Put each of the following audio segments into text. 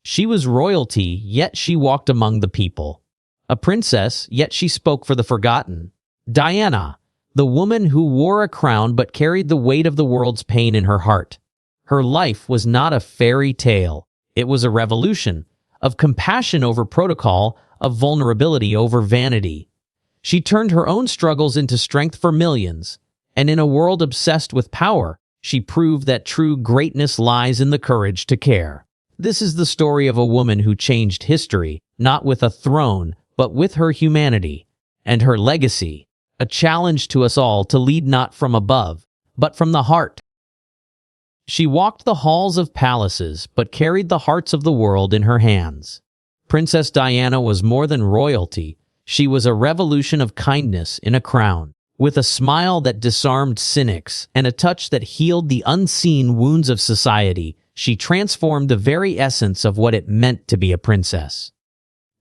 She was royalty, yet she walked among the people. A princess, yet she spoke for the forgotten. Diana, the woman who wore a crown but carried the weight of the world's pain in her heart. Her life was not a fairy tale. It was a revolution of compassion over protocol, of vulnerability over vanity. She turned her own struggles into strength for millions, and in a world obsessed with power, she proved that true greatness lies in the courage to care. This is the story of a woman who changed history, not with a throne, but with her humanity, and her legacy, a challenge to us all to lead not from above, but from the heart. She walked the halls of palaces, but carried the hearts of the world in her hands. Princess Diana was more than royalty. She was a revolution of kindness in a crown, with a smile that disarmed cynics and a touch that healed the unseen wounds of society. She transformed the very essence of what it meant to be a princess.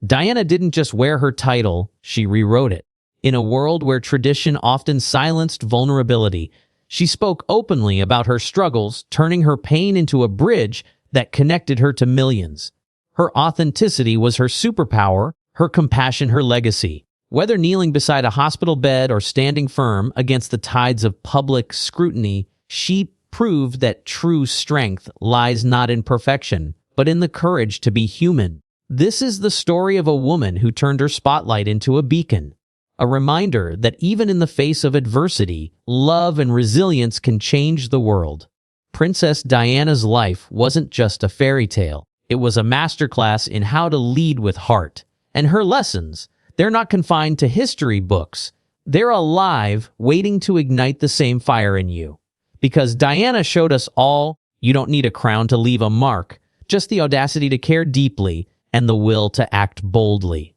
Diana didn't just wear her title, she rewrote it. In a world where tradition often silenced vulnerability, she spoke openly about her struggles, turning her pain into a bridge that connected her to millions. Her authenticity was her superpower, her compassion her legacy. Whether kneeling beside a hospital bed or standing firm against the tides of public scrutiny, she proved that true strength lies not in perfection, but in the courage to be human. This is the story of a woman who turned her spotlight into a beacon, a reminder that even in the face of adversity, love and resilience can change the world. Princess Diana's life wasn't just a fairy tale. It was a masterclass in how to lead with heart. And her lessons, they're not confined to history books. They're alive, waiting to ignite the same fire in you. Because Diana showed us all, you don't need a crown to leave a mark, just the audacity to care deeply and the will to act boldly.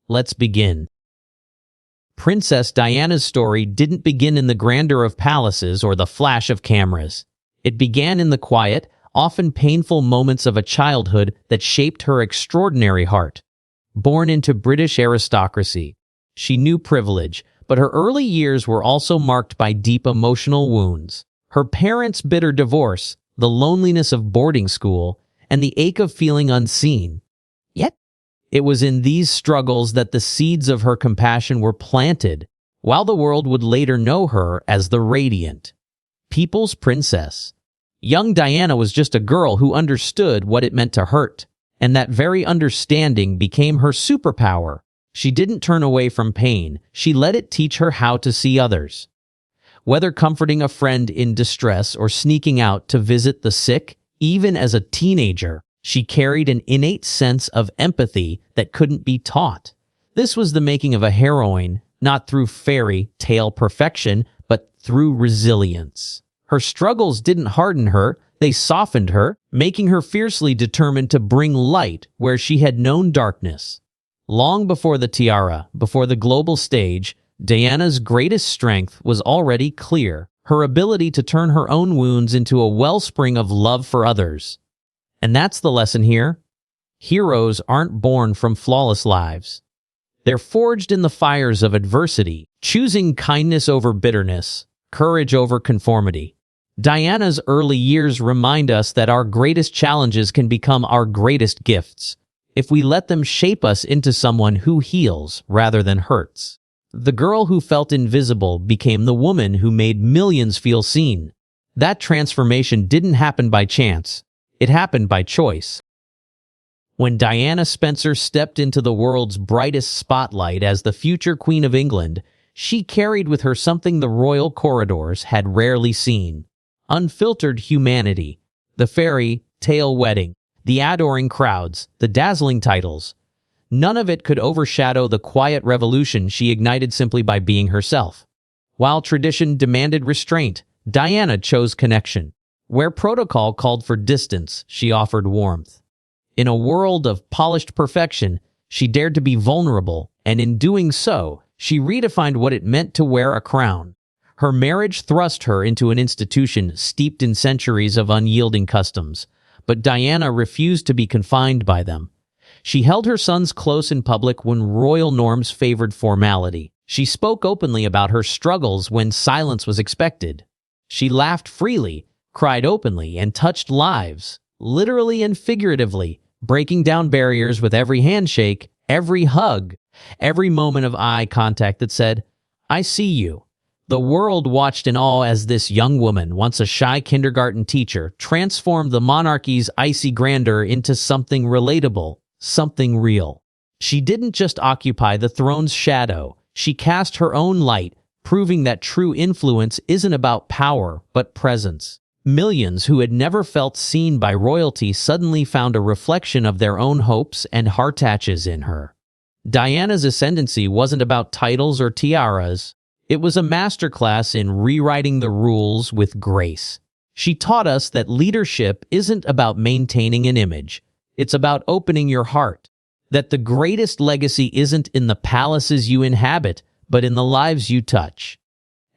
Let's begin. Princess Diana's story didn't begin in the grandeur of palaces or the flash of cameras. It began in the quiet, often painful moments of a childhood that shaped her extraordinary heart. Born into British aristocracy, she knew privilege, but her early years were also marked by deep emotional wounds. Her parents' bitter divorce, the loneliness of boarding school, and the ache of feeling unseen. Yet, it was in these struggles that the seeds of her compassion were planted, while the world would later know her as the Radiant, People's Princess. Young Diana was just a girl who understood what it meant to hurt, and that very understanding became her superpower. She didn't turn away from pain, she let it teach her how to see others. Whether comforting a friend in distress or sneaking out to visit the sick, even as a teenager, she carried an innate sense of empathy that couldn't be taught. This was the making of a heroine, not through fairy tale perfection, but through resilience. Her struggles didn't harden her, they softened her, making her fiercely determined to bring light where she had known darkness. Long before the tiara, before the global stage, Diana's greatest strength was already clear, her ability to turn her own wounds into a wellspring of love for others. And that's the lesson here. Heroes aren't born from flawless lives. They're forged in the fires of adversity, choosing kindness over bitterness, courage over conformity. Diana's early years remind us that our greatest challenges can become our greatest gifts, if we let them shape us into someone who heals rather than hurts. The girl who felt invisible became the woman who made millions feel seen. That transformation didn't happen by chance. It happened by choice. When Diana Spencer stepped into the world's brightest spotlight as the future Queen of England, she carried with her something the royal corridors had rarely seen. Unfiltered humanity, the fairy tale wedding, the adoring crowds, the dazzling titles. None of it could overshadow the quiet revolution she ignited simply by being herself. While tradition demanded restraint, Diana chose connection. Where protocol called for distance, she offered warmth. In a world of polished perfection, she dared to be vulnerable, and in doing so, she redefined what it meant to wear a crown. Her marriage thrust her into an institution steeped in centuries of unyielding customs, but Diana refused to be confined by them. She held her sons close in public when royal norms favored formality. She spoke openly about her struggles when silence was expected. She laughed freely, cried openly, and touched lives, literally and figuratively, breaking down barriers with every handshake, every hug, every moment of eye contact that said, "I see you." The world watched in awe as this young woman, once a shy kindergarten teacher, transformed the monarchy's icy grandeur into something relatable, something real. She didn't just occupy the throne's shadow, she cast her own light, proving that true influence isn't about power, but presence. Millions who had never felt seen by royalty suddenly found a reflection of their own hopes and heartaches in her. Diana's ascendancy wasn't about titles or tiaras. It was a masterclass in rewriting the rules with grace. She taught us that leadership isn't about maintaining an image. It's about opening your heart. That the greatest legacy isn't in the palaces you inhabit, but in the lives you touch.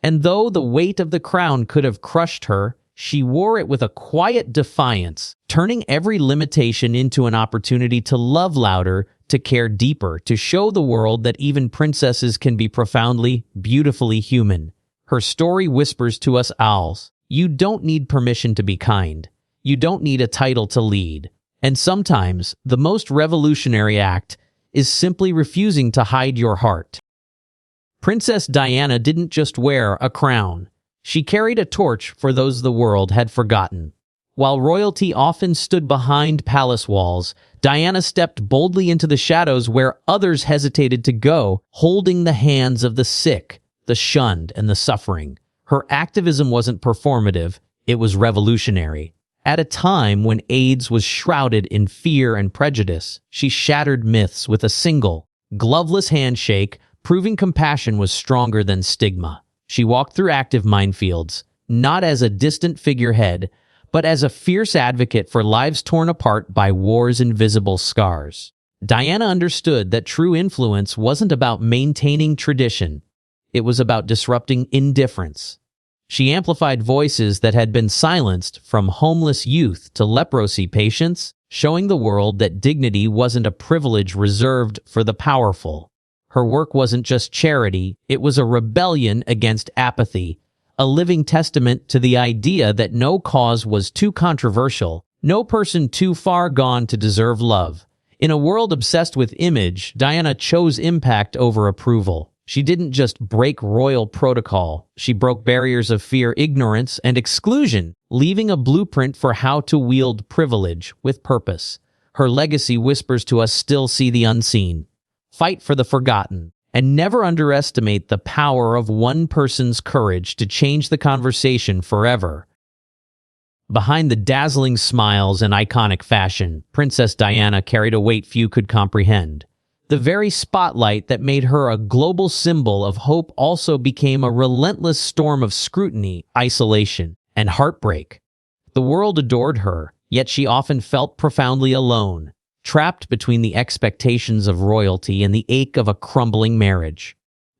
And though the weight of the crown could have crushed her, she wore it with a quiet defiance, turning every limitation into an opportunity to love louder, to care deeper, to show the world that even princesses can be profoundly, beautifully human. Her story whispers to us owls, you don't need permission to be kind. You don't need a title to lead. And sometimes, the most revolutionary act is simply refusing to hide your heart. Princess Diana didn't just wear a crown. She carried a torch for those the world had forgotten. While royalty often stood behind palace walls, Diana stepped boldly into the shadows where others hesitated to go, holding the hands of the sick, the shunned, and the suffering. Her activism wasn't performative, it was revolutionary. At a time when AIDS was shrouded in fear and prejudice, she shattered myths with a single, gloveless handshake, proving compassion was stronger than stigma. She walked through active minefields, not as a distant figurehead, but as a fierce advocate for lives torn apart by war's invisible scars. Diana understood that true influence wasn't about maintaining tradition. It was about disrupting indifference. She amplified voices that had been silenced, from homeless youth to leprosy patients, showing the world that dignity wasn't a privilege reserved for the powerful. Her work wasn't just charity, it was a rebellion against apathy, a living testament to the idea that no cause was too controversial, no person too far gone to deserve love. In a world obsessed with image, Diana chose impact over approval. She didn't just break royal protocol, she broke barriers of fear, ignorance, and exclusion, leaving a blueprint for how to wield privilege with purpose. Her legacy whispers to us, still see the unseen, fight for the forgotten, and never underestimate the power of one person's courage to change the conversation forever. Behind the dazzling smiles and iconic fashion, Princess Diana carried a weight few could comprehend. The very spotlight that made her a global symbol of hope also became a relentless storm of scrutiny, isolation, and heartbreak. The world adored her, yet she often felt profoundly alone, trapped between the expectations of royalty and the ache of a crumbling marriage.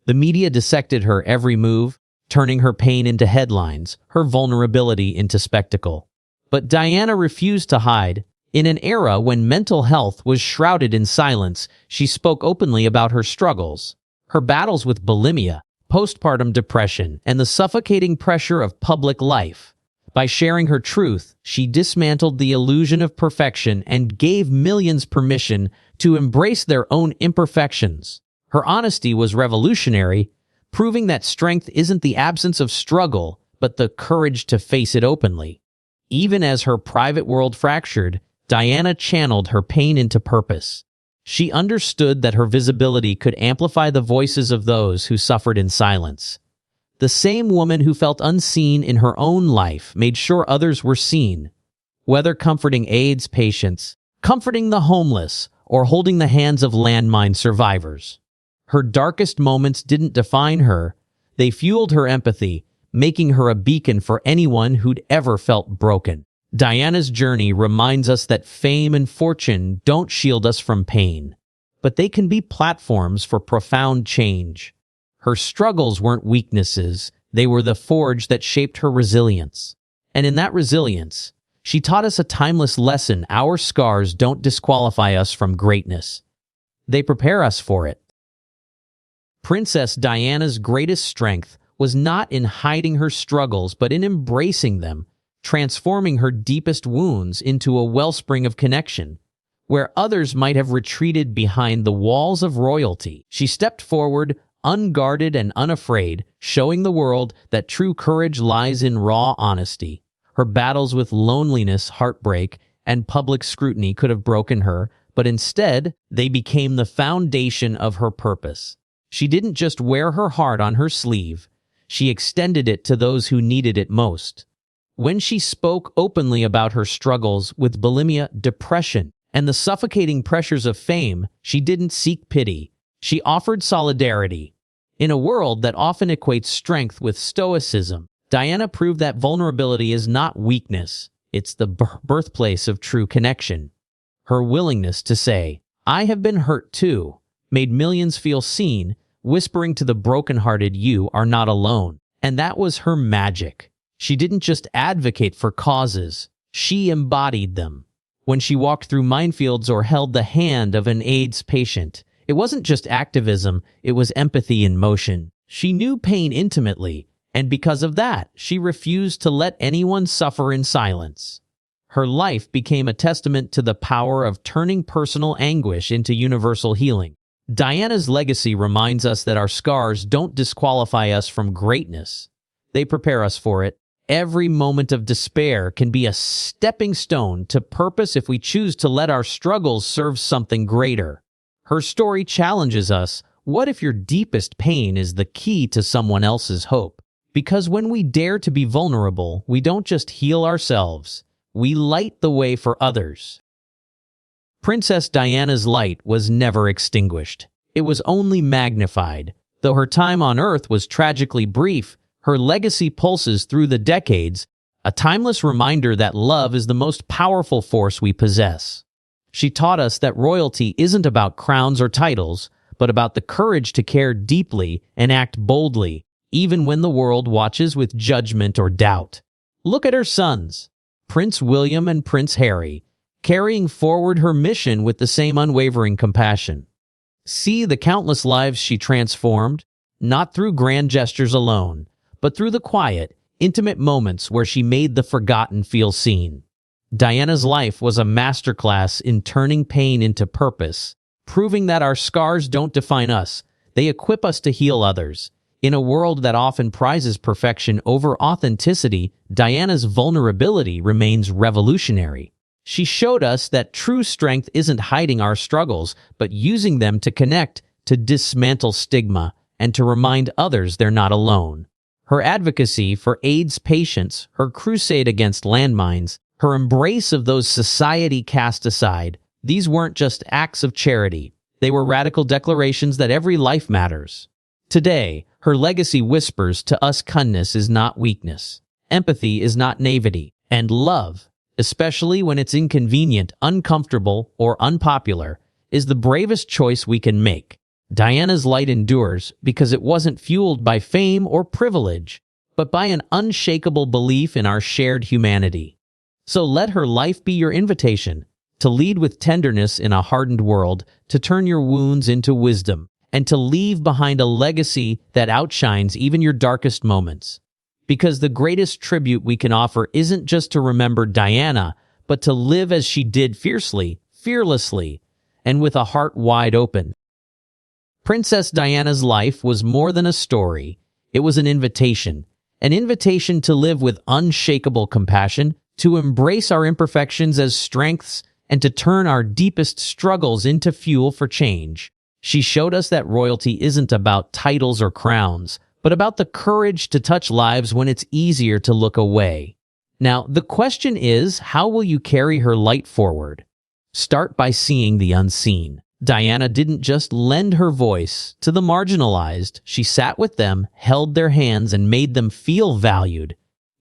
The media dissected her every move, turning her pain into headlines, her vulnerability into spectacle. But Diana refused to hide. In an era when mental health was shrouded in silence, she spoke openly about her struggles, her battles with bulimia, postpartum depression, and the suffocating pressure of public life. By sharing her truth, she dismantled the illusion of perfection and gave millions permission to embrace their own imperfections. Her honesty was revolutionary, proving that strength isn't the absence of struggle, but the courage to face it openly. Even as her private world fractured, Diana channeled her pain into purpose. She understood that her visibility could amplify the voices of those who suffered in silence. The same woman who felt unseen in her own life made sure others were seen. Whether comforting AIDS patients, comforting the homeless, or holding the hands of landmine survivors. Her darkest moments didn't define her. They fueled her empathy, making her a beacon for anyone who'd ever felt broken. Diana's journey reminds us that fame and fortune don't shield us from pain, but they can be platforms for profound change. Her struggles weren't weaknesses, they were the forge that shaped her resilience. And in that resilience, she taught us a timeless lesson: our scars don't disqualify us from greatness. They prepare us for it. Princess Diana's greatest strength was not in hiding her struggles, but in embracing them, transforming her deepest wounds into a wellspring of connection. where others might have retreated behind the walls of royalty. She stepped forward, unguarded and unafraid, showing the world that true courage lies in raw honesty. Her battles with loneliness, heartbreak, and public scrutiny could have broken her, but instead, they became the foundation of her purpose. She didn't just wear her heart on her sleeve, she extended it to those who needed it most. When she spoke openly about her struggles with bulimia, depression, and the suffocating pressures of fame, she didn't seek pity. She offered solidarity. In a world that often equates strength with stoicism, Diana proved that vulnerability is not weakness, it's the birthplace of true connection. Her willingness to say, "I have been hurt too," made millions feel seen, whispering to the brokenhearted, "You are not alone." And that was her magic. She didn't just advocate for causes, she embodied them. When she walked through minefields or held the hand of an AIDS patient, it wasn't just activism, it was empathy in motion. She knew pain intimately, and because of that, she refused to let anyone suffer in silence. Her life became a testament to the power of turning personal anguish into universal healing. Diana's legacy reminds us that our scars don't disqualify us from greatness. They prepare us for it. Every moment of despair can be a stepping stone to purpose if we choose to let our struggles serve something greater. Her story challenges us. What if your deepest pain is the key to someone else's hope? Because when we dare to be vulnerable, we don't just heal ourselves, we light the way for others. Princess Diana's light was never extinguished. It was only magnified. Though her time on Earth was tragically brief, her legacy pulses through the decades, a timeless reminder that love is the most powerful force we possess. She taught us that royalty isn't about crowns or titles, but about the courage to care deeply and act boldly, even when the world watches with judgment or doubt. Look at her sons, Prince William and Prince Harry, carrying forward her mission with the same unwavering compassion. See the countless lives she transformed, not through grand gestures alone, but through the quiet, intimate moments where she made the forgotten feel seen. Diana's life was a masterclass in turning pain into purpose, proving that our scars don't define us, they equip us to heal others. In a world that often prizes perfection over authenticity, Diana's vulnerability remains revolutionary. She showed us that true strength isn't hiding our struggles, but using them to connect, to dismantle stigma, and to remind others they're not alone. Her advocacy for AIDS patients, her crusade against landmines, her embrace of those society cast aside, these weren't just acts of charity. They were radical declarations that every life matters. Today, her legacy whispers to us kindness is not weakness, empathy is not naivety, and love, especially when it's inconvenient, uncomfortable, or unpopular, is the bravest choice we can make. Diana's light endures because it wasn't fueled by fame or privilege, but by an unshakable belief in our shared humanity. So let her life be your invitation to lead with tenderness in a hardened world, to turn your wounds into wisdom, and to leave behind a legacy that outshines even your darkest moments. Because the greatest tribute we can offer isn't just to remember Diana, but to live as she did fiercely, fearlessly, and with a heart wide open. Princess Diana's life was more than a story. It was an invitation to live with unshakable compassion, to embrace our imperfections as strengths, and to turn our deepest struggles into fuel for change. She showed us that royalty isn't about titles or crowns, but about the courage to touch lives when it's easier to look away. Now, the question is, how will you carry her light forward? Start by seeing the unseen. Diana didn't just lend her voice to the marginalized. She sat with them, held their hands, and made them feel valued.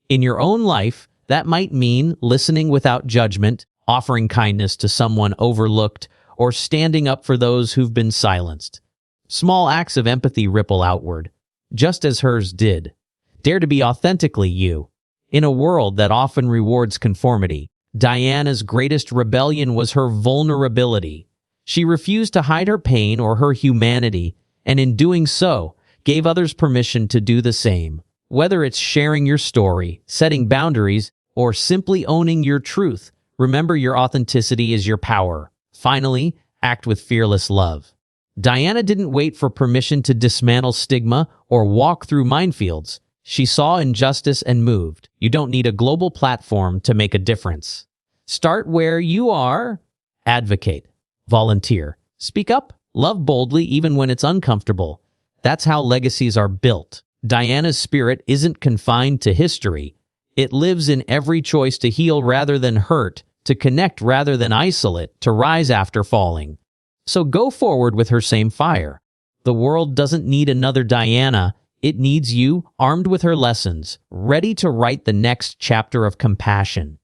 In your own life, that might mean listening without judgment, offering kindness to someone overlooked, or standing up for those who've been silenced. Small acts of empathy ripple outward, just as hers did. Dare to be authentically you. In a world that often rewards conformity, Diana's greatest rebellion was her vulnerability. She refused to hide her pain or her humanity, and in doing so, gave others permission to do the same. Whether it's sharing your story, setting boundaries, or simply owning your truth, remember your authenticity is your power. Finally, act with fearless love. Diana didn't wait for permission to dismantle stigma or walk through minefields. She saw injustice and moved. You don't need a global platform to make a difference. Start where you are. Advocate. Volunteer. Speak up. Love boldly even when it's uncomfortable. That's how legacies are built. Diana's spirit isn't confined to history. It lives in every choice to heal rather than hurt, to connect rather than isolate, to rise after falling. So go forward with her same fire. The world doesn't need another Diana. It needs you, armed with her lessons, ready to write the next chapter of compassion.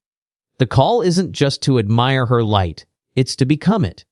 The call isn't just to admire her light, it's to become it.